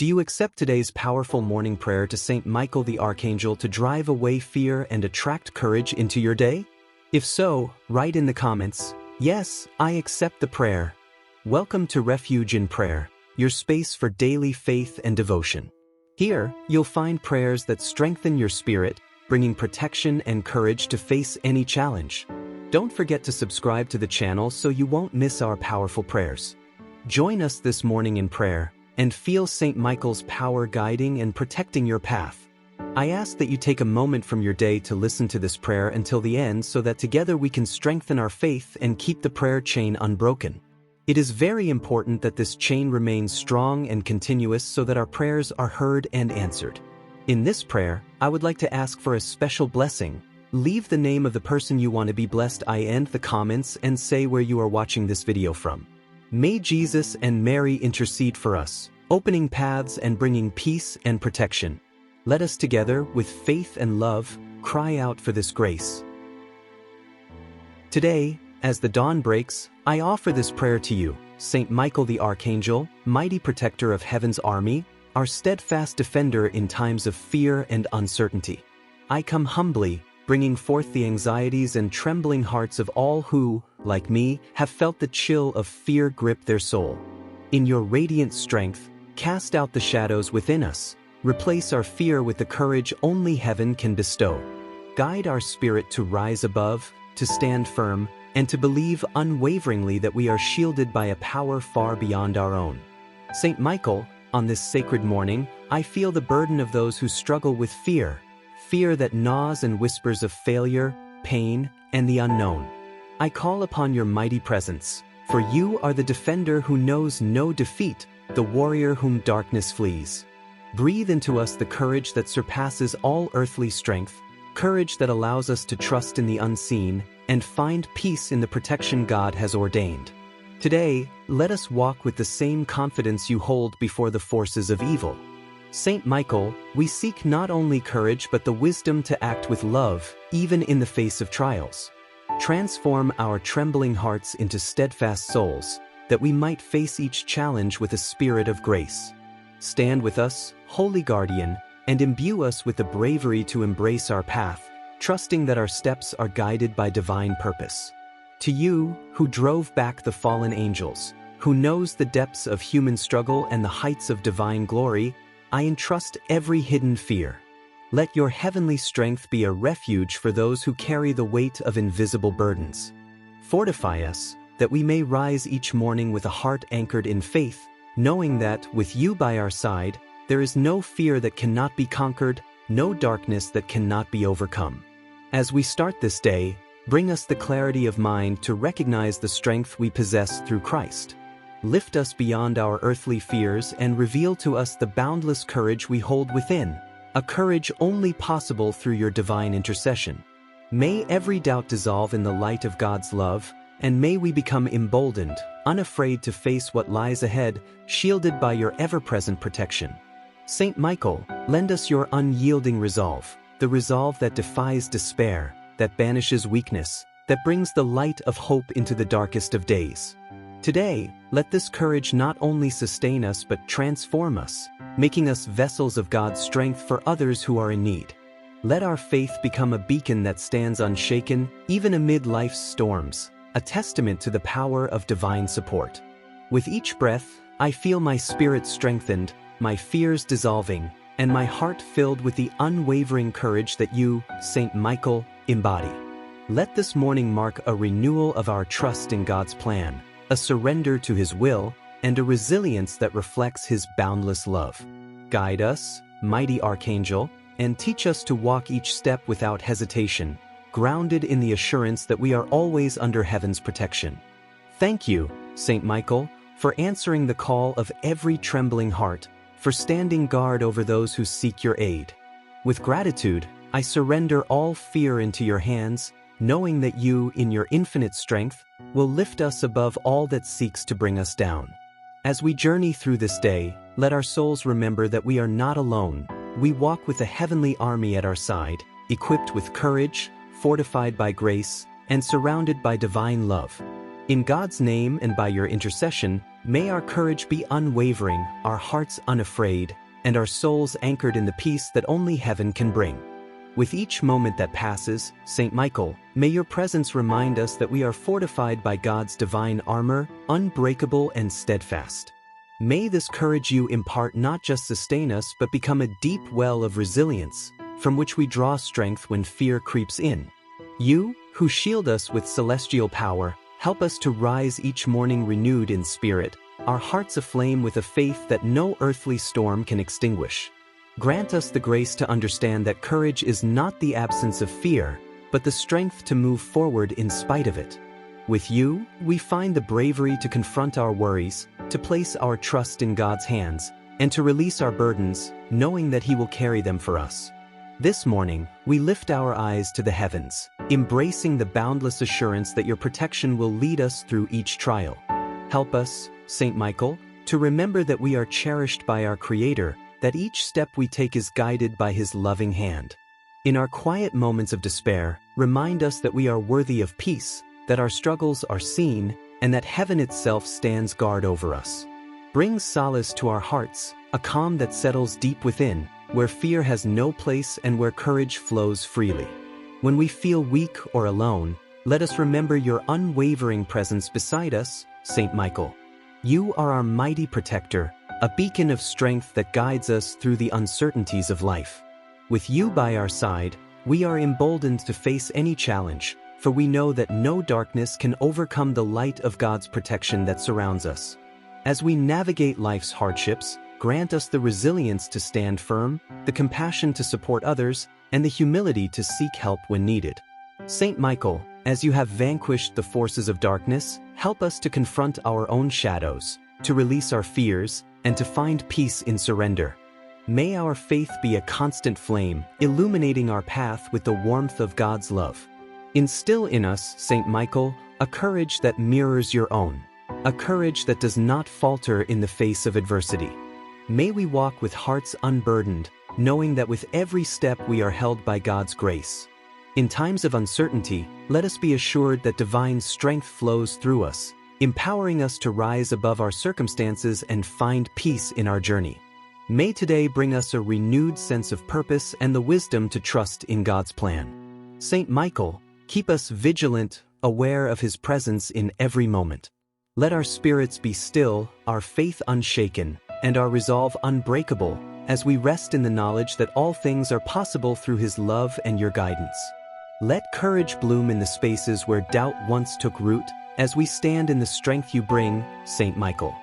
Do you accept today's powerful morning prayer to Saint Michael the Archangel to drive away fear and attract courage into your day? If so, write in the comments, "Yes, I accept the prayer." Welcome to Refuge in Prayer, your space for daily faith and devotion. Here, you'll find prayers that strengthen your spirit, bringing protection and courage to face any challenge. Don't forget to subscribe to the channel so you won't miss our powerful prayers. Join us this morning in prayer, and feel Saint Michael's power guiding and protecting your path. I ask that you take a moment from your day to listen to this prayer until the end so that together we can strengthen our faith and keep the prayer chain unbroken. It is very important that this chain remains strong and continuous so that our prayers are heard and answered. In this prayer, I would like to ask for a special blessing. Leave the name of the person you want to be blessed in the comments and say where you are watching this video from. May Jesus and Mary intercede for us, opening paths and bringing peace and protection. Let us together, with faith and love, cry out for this grace. Today, as the dawn breaks, I offer this prayer to you, Saint Michael the Archangel, mighty protector of heaven's army, our steadfast defender in times of fear and uncertainty. I come humbly, bringing forth the anxieties and trembling hearts of all who, like me, have felt the chill of fear grip their soul. In your radiant strength, cast out the shadows within us. Replace our fear with the courage only heaven can bestow. Guide our spirit to rise above, to stand firm, and to believe unwaveringly that we are shielded by a power far beyond our own. Saint Michael, on this sacred morning, I feel the burden of those who struggle with fear that gnaws and whispers of failure, pain, and the unknown. I call upon your mighty presence, for you are the defender who knows no defeat, the warrior whom darkness flees. Breathe into us the courage that surpasses all earthly strength, courage that allows us to trust in the unseen and find peace in the protection God has ordained. Today, let us walk with the same confidence you hold before the forces of evil. Saint Michael, we seek not only courage but the wisdom to act with love, even in the face of trials. Transform our trembling hearts into steadfast souls, that we might face each challenge with a spirit of grace. Stand with us, Holy Guardian, and imbue us with the bravery to embrace our path, trusting that our steps are guided by divine purpose. To you, who drove back the fallen angels, who knows the depths of human struggle and the heights of divine glory, I entrust every hidden fear. Let your heavenly strength be a refuge for those who carry the weight of invisible burdens. Fortify us, that we may rise each morning with a heart anchored in faith, knowing that, with you by our side, there is no fear that cannot be conquered, no darkness that cannot be overcome. As we start this day, bring us the clarity of mind to recognize the strength we possess through Christ. Lift us beyond our earthly fears and reveal to us the boundless courage we hold within, a courage only possible through your divine intercession. May every doubt dissolve in the light of God's love, and may we become emboldened, unafraid to face what lies ahead, shielded by your ever-present protection. Saint Michael, lend us your unyielding resolve, the resolve that defies despair, that banishes weakness, that brings the light of hope into the darkest of days. Today, let this courage not only sustain us but transform us, making us vessels of God's strength for others who are in need. Let our faith become a beacon that stands unshaken, even amid life's storms, a testament to the power of divine support. With each breath, I feel my spirit strengthened, my fears dissolving, and my heart filled with the unwavering courage that you, Saint Michael, embody. Let this morning mark a renewal of our trust in God's plan, a surrender to His will, and a resilience that reflects His boundless love. Guide us, mighty Archangel, and teach us to walk each step without hesitation, grounded in the assurance that we are always under heaven's protection. Thank you, Saint Michael, for answering the call of every trembling heart, for standing guard over those who seek your aid. With gratitude, I surrender all fear into your hands, knowing that you, in your infinite strength, will lift us above all that seeks to bring us down. As we journey through this day, let our souls remember that we are not alone. We walk with a heavenly army at our side, equipped with courage, fortified by grace, and surrounded by divine love. In God's name and by your intercession, May our courage be unwavering, our hearts unafraid, and our souls anchored in the peace that only heaven can bring. With each moment that passes, Saint Michael, may your presence remind us that we are fortified by God's divine armor, unbreakable and steadfast. May this courage you impart not just sustain us but become a deep well of resilience, from which we draw strength when fear creeps in. You, who shield us with celestial power, help us to rise each morning renewed in spirit, our hearts aflame with a faith that no earthly storm can extinguish. Grant us the grace to understand that courage is not the absence of fear, but the strength to move forward in spite of it. With you, we find the bravery to confront our worries, to place our trust in God's hands, and to release our burdens, knowing that He will carry them for us. This morning, we lift our eyes to the heavens, embracing the boundless assurance that your protection will lead us through each trial. Help us, Saint Michael, to remember that we are cherished by our Creator, that each step we take is guided by His loving hand. In our quiet moments of despair, remind us that we are worthy of peace, that our struggles are seen, and that heaven itself stands guard over us. Bring solace to our hearts, a calm that settles deep within, where fear has no place and where courage flows freely. When we feel weak or alone, let us remember your unwavering presence beside us, Saint Michael. You are our mighty protector, a beacon of strength that guides us through the uncertainties of life. With you by our side, we are emboldened to face any challenge, for we know that no darkness can overcome the light of God's protection that surrounds us. As we navigate life's hardships, grant us the resilience to stand firm, the compassion to support others, and the humility to seek help when needed. Saint Michael, as you have vanquished the forces of darkness, help us to confront our own shadows, to release our fears, and to find peace in surrender. May our faith be a constant flame, illuminating our path with the warmth of God's love. Instill in us, Saint Michael, a courage that mirrors your own, a courage that does not falter in the face of adversity. May we walk with hearts unburdened, knowing that with every step we are held by God's grace. In times of uncertainty, let us be assured that divine strength flows through us, empowering us to rise above our circumstances and find peace in our journey. May today bring us a renewed sense of purpose and the wisdom to trust in God's plan. Saint Michael, keep us vigilant, aware of His presence in every moment. Let our spirits be still, our faith unshaken, and our resolve unbreakable, as we rest in the knowledge that all things are possible through His love and your guidance. Let courage bloom in the spaces where doubt once took root, as we stand in the strength you bring, Saint Michael.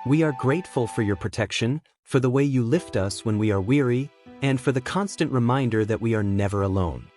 We are grateful for your protection, for the way you lift us when we are weary, and for the constant reminder that we are never alone.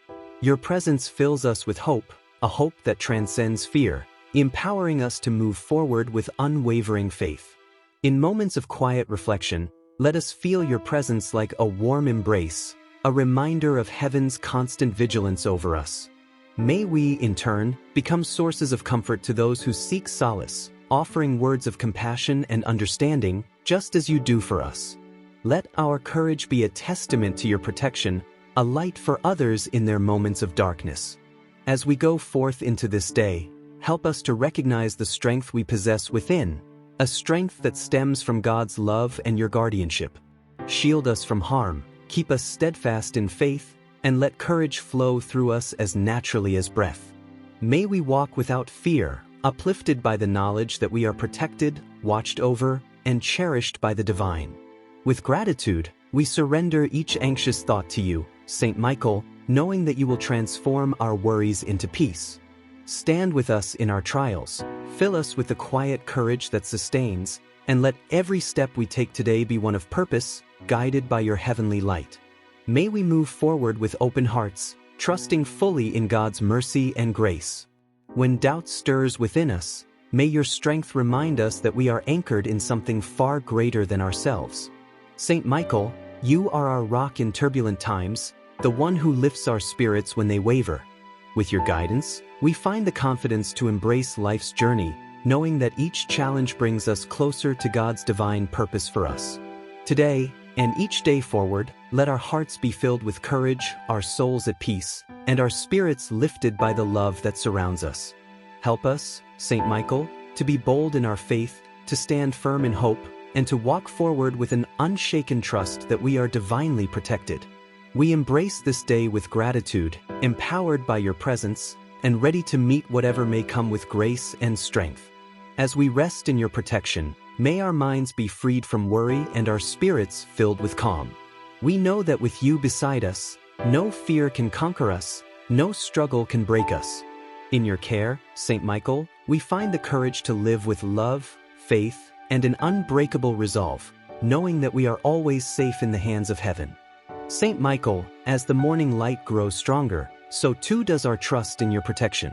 Your presence fills us with hope, a hope that transcends fear, empowering us to move forward with unwavering faith. In moments of quiet reflection, let us feel your presence like a warm embrace, a reminder of heaven's constant vigilance over us. May we, in turn, become sources of comfort to those who seek solace, offering words of compassion and understanding, just as you do for us. Let our courage be a testament to your protection, a light for others in their moments of darkness. As we go forth into this day, help us to recognize the strength we possess within, a strength that stems from God's love and your guardianship. Shield us from harm, keep us steadfast in faith, and let courage flow through us as naturally as breath. May we walk without fear, uplifted by the knowledge that we are protected, watched over, and cherished by the divine. With gratitude, we surrender each anxious thought to you, Saint Michael, knowing that you will transform our worries into peace. Stand with us in our trials, fill us with the quiet courage that sustains, and let every step we take today be one of purpose, guided by your heavenly light. May we move forward with open hearts, trusting fully in God's mercy and grace. When doubt stirs within us, may your strength remind us that we are anchored in something far greater than ourselves. Saint Michael, you are our rock in turbulent times, the one who lifts our spirits when they waver. With your guidance, we find the confidence to embrace life's journey, knowing that each challenge brings us closer to God's divine purpose for us. Today, and each day forward, let our hearts be filled with courage, our souls at peace, and our spirits lifted by the love that surrounds us. Help us, Saint Michael, to be bold in our faith, to stand firm in hope and to walk forward with an unshaken trust that we are divinely protected. We embrace this day with gratitude, empowered by your presence, and ready to meet whatever may come with grace and strength. As we rest in your protection, may our minds be freed from worry and our spirits filled with calm. We know that with you beside us, no fear can conquer us, no struggle can break us. In your care, Saint Michael, we find the courage to live with love, faith, and an unbreakable resolve, knowing that we are always safe in the hands of heaven. Saint Michael, as the morning light grows stronger, so too does our trust in your protection.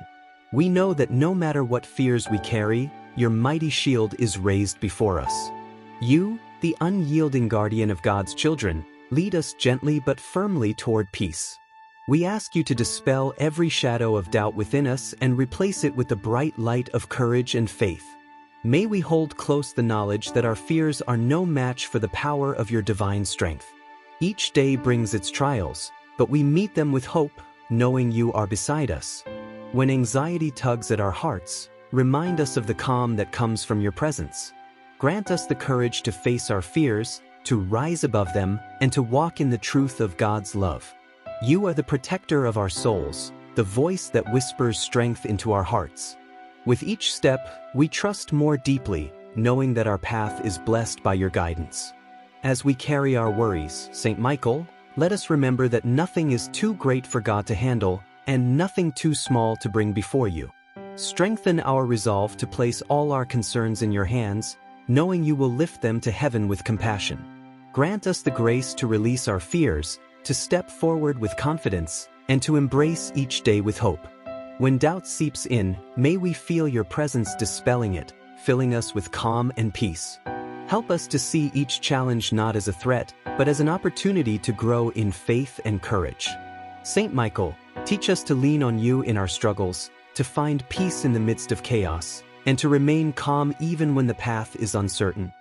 We know that no matter what fears we carry, your mighty shield is raised before us. You, the unyielding guardian of God's children, lead us gently but firmly toward peace. We ask you to dispel every shadow of doubt within us and replace it with the bright light of courage and faith. May we hold close the knowledge that our fears are no match for the power of your divine strength. Each day brings its trials, but we meet them with hope, knowing you are beside us. When anxiety tugs at our hearts, remind us of the calm that comes from your presence. Grant us the courage to face our fears, to rise above them, and to walk in the truth of God's love. You are the protector of our souls, the voice that whispers strength into our hearts. With each step, we trust more deeply, knowing that our path is blessed by your guidance. As we carry our worries, Saint Michael, let us remember that nothing is too great for God to handle, and nothing too small to bring before you. Strengthen our resolve to place all our concerns in your hands, knowing you will lift them to heaven with compassion. Grant us the grace to release our fears, to step forward with confidence, and to embrace each day with hope. When doubt seeps in, may we feel your presence dispelling it, filling us with calm and peace. Help us to see each challenge not as a threat, but as an opportunity to grow in faith and courage. Saint Michael, teach us to lean on you in our struggles, to find peace in the midst of chaos, and to remain calm even when the path is uncertain.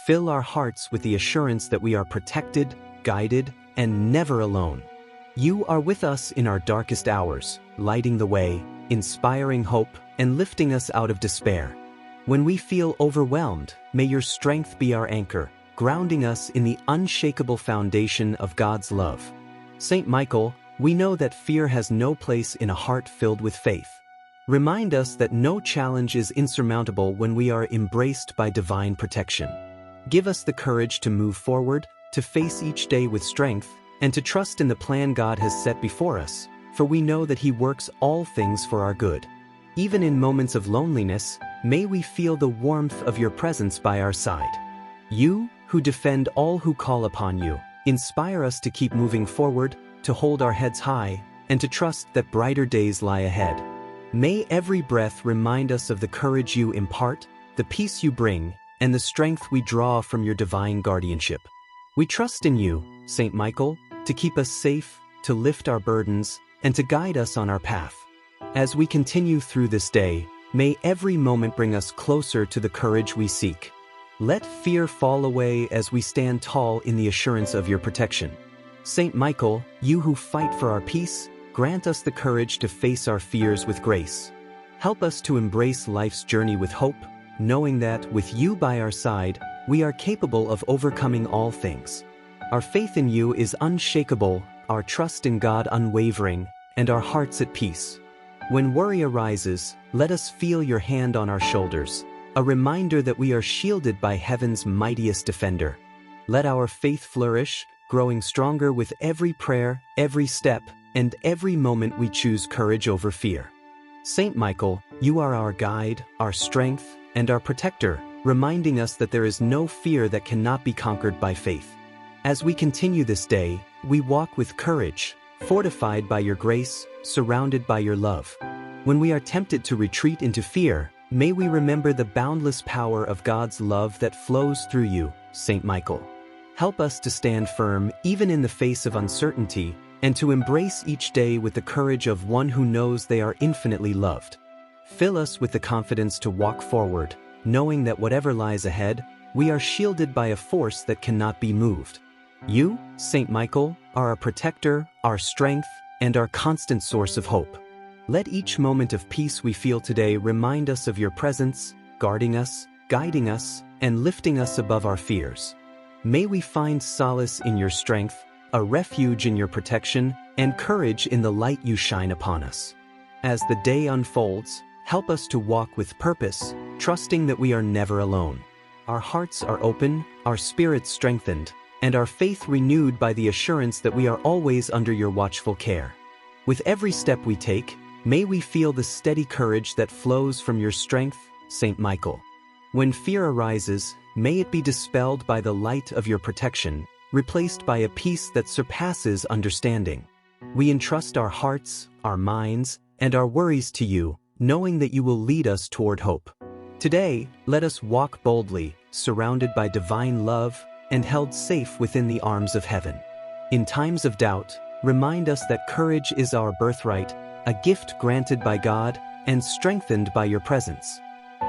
Fill our hearts with the assurance that we are protected, guided, and never alone. You are with us in our darkest hours, lighting the way, inspiring hope, and lifting us out of despair. When we feel overwhelmed, may your strength be our anchor, grounding us in the unshakable foundation of God's love. Saint Michael, we know that fear has no place in a heart filled with faith. Remind us that no challenge is insurmountable when we are embraced by divine protection. Give us the courage to move forward, to face each day with strength, and to trust in the plan God has set before us, for we know that He works all things for our good. Even in moments of loneliness, may we feel the warmth of your presence by our side. You, who defend all who call upon you, inspire us to keep moving forward, to hold our heads high, and to trust that brighter days lie ahead. May every breath remind us of the courage you impart, the peace you bring, and the strength we draw from your divine guardianship. We trust in you, Saint Michael, to keep us safe, to lift our burdens, and to guide us on our path. As we continue through this day, may every moment bring us closer to the courage we seek. Let fear fall away as we stand tall in the assurance of your protection. Saint Michael, you who fight for our peace, grant us the courage to face our fears with grace. Help us to embrace life's journey with hope, knowing that, with you by our side, we are capable of overcoming all things. Our faith in you is unshakable, our trust in God unwavering, and our hearts at peace. When worry arises, let us feel your hand on our shoulders, a reminder that we are shielded by heaven's mightiest defender. Let our faith flourish, growing stronger with every prayer, every step, and every moment we choose courage over fear. Saint Michael, you are our guide, our strength, and our protector, reminding us that there is no fear that cannot be conquered by faith. As we continue this day, we walk with courage, fortified by your grace, surrounded by your love. When we are tempted to retreat into fear, may we remember the boundless power of God's love that flows through you, Saint Michael. Help us to stand firm even in the face of uncertainty, and to embrace each day with the courage of one who knows they are infinitely loved. Fill us with the confidence to walk forward, knowing that whatever lies ahead, we are shielded by a force that cannot be moved. You, Saint Michael, are our protector, our strength, and our constant source of hope. Let each moment of peace we feel today remind us of your presence, guarding us, guiding us and lifting us above our fears. May we find solace in your strength, a refuge in your protection, and courage in the light you shine upon us. As the day unfolds, help us to walk with purpose, trusting that we are never alone. Our hearts are open, our spirits strengthened, and our faith renewed by the assurance that we are always under your watchful care. With every step we take, may we feel the steady courage that flows from your strength, Saint Michael. When fear arises, may it be dispelled by the light of your protection, replaced by a peace that surpasses understanding. We entrust our hearts, our minds, and our worries to you, knowing that you will lead us toward hope. Today, let us walk boldly, surrounded by divine love, and held safe within the arms of heaven. In times of doubt, remind us that courage is our birthright, a gift granted by God and strengthened by your presence.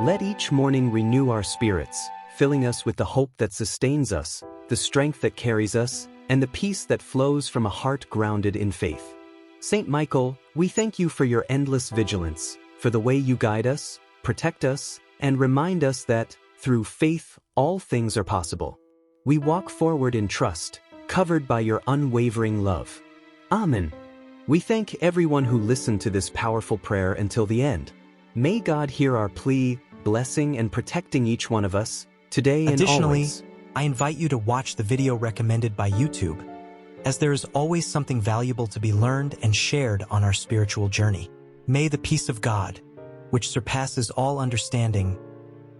Let each morning renew our spirits, filling us with the hope that sustains us, the strength that carries us, and the peace that flows from a heart grounded in faith. Saint Michael, we thank you for your endless vigilance, for the way you guide us, protect us, and remind us that, through faith, all things are possible. We walk forward in trust, covered by your unwavering love. Amen. We thank everyone who listened to this powerful prayer until the end. May God hear our plea, blessing and protecting each one of us, today and always. Additionally, I invite you to watch the video recommended by YouTube, as there is always something valuable to be learned and shared on our spiritual journey. May the peace of God, which surpasses all understanding,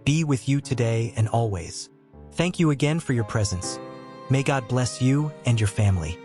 be with you today and always. Thank you again for your presence. May God bless you and your family.